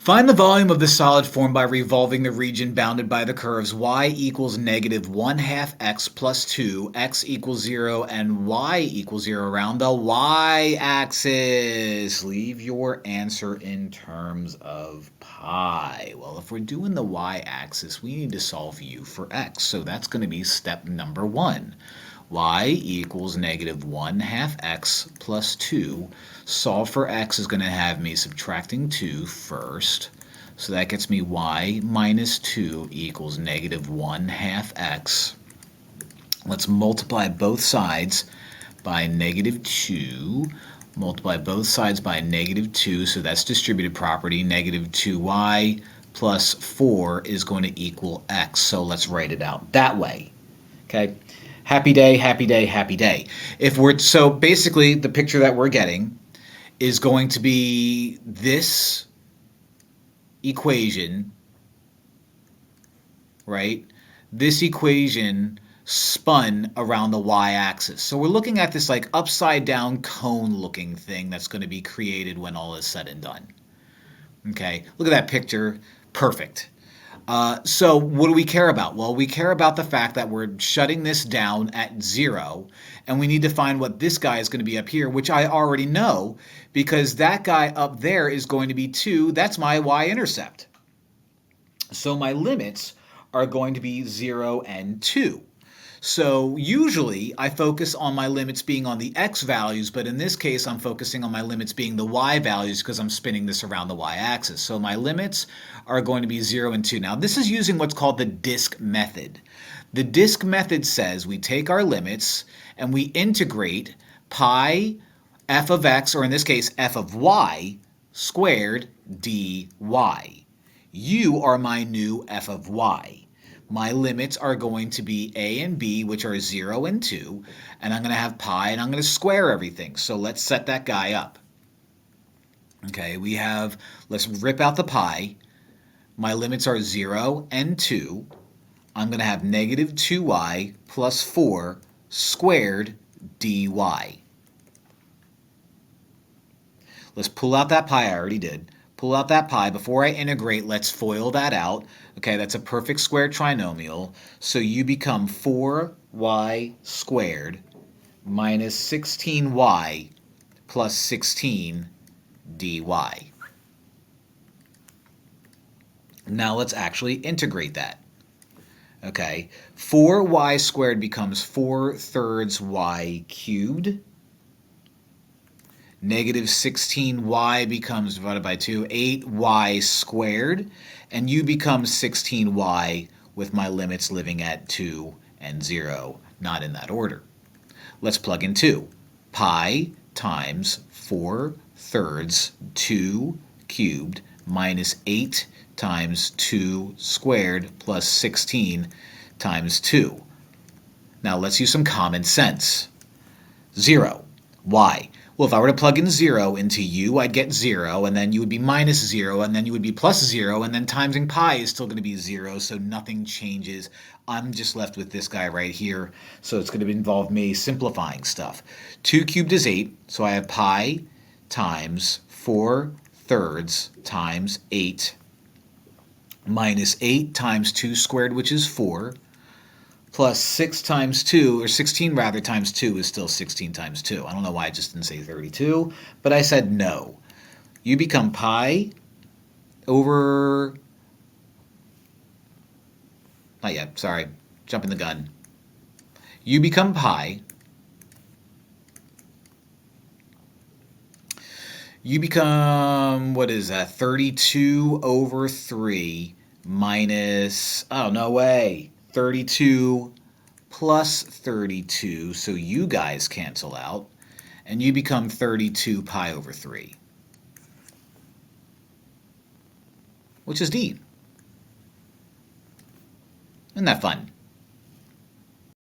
Find the volume of the solid formed by revolving the region bounded by the curves y equals negative 1 half x plus 2, x equals 0, and y equals 0 around the y-axis. Leave your answer in terms of pi. Well, if we're doing the y-axis, we need to solve u for x. So that's going to be step number 1. Y equals negative 1 half x plus 2. Solve for x is going to have me subtracting 2 first. So that gets me y minus 2 equals negative 1 half x. Let's multiply both sides by negative 2. Multiply both sides by negative 2, so that's distributed property. Negative 2y plus 4 is going to equal x. So let's write it out that way. Okay? Happy day, happy day, happy day. So basically the picture that we're getting is going to be this equation, right? This equation spun around the y-axis. So we're looking at this like upside down cone looking thing that's going to be created when all is said and done. Okay, look at that picture. Perfect. So what do we care about? Well, we care about the fact that we're shutting this down at 0, and we need to find what this guy is going to be up here, which I already know, because that guy up there is going to be 2. That's my y-intercept. So my limits are going to be 0 and 2. So usually I focus on my limits being on the x values, but in this case I'm focusing on my limits being the y values because I'm spinning this around the y-axis. So my limits are going to be 0 and 2. Now this is using what's called the disk method. The disk method says we take our limits and we integrate pi f of x, or in this case f of y, squared dy. You are my new f of y. My limits are going to be a and b, which are 0 and 2, and I'm going to have pi, and I'm going to square everything. So let's set that guy up. Okay, let's rip out the pi. My limits are 0 and 2. I'm going to have negative 2y plus 4 squared dy. Let's pull out that pi. I already did. Pull out that pi. Before I integrate, let's FOIL that out. Okay, that's a perfect square trinomial. So you become 4y squared minus 16y plus 16 dy. Now let's actually integrate that. Okay, 4y squared becomes 4/3 y cubed. Negative 16y becomes divided by 2, 8y squared, and u becomes 16y with my limits living at 2 and 0, not in that order. Let's plug in 2. Pi times 4/3 2 cubed minus 8 times 2 squared plus 16 times 2. Now let's use some common sense. 0. Why? Well, if I were to plug in 0 into u, I'd get 0, and then you would be minus 0, and then you would be plus 0, and then timesing pi is still going to be 0, so nothing changes. I'm just left with this guy right here, so it's going to involve me simplifying stuff. 2 cubed is 8, so I have pi times 4/3 times 8 minus 8 times 2 squared, which is 4, plus 6 times 2, or 16 rather, times 2 is still 16 times 2. I don't know why I just didn't say 32, but I said no. You become pi over, not yet, sorry, jumping the gun. You become pi, what is that, 32 over 3 minus, oh, no way. 32 plus 32, so you guys cancel out, and you become 32 pi over 3, which is D. Isn't that fun?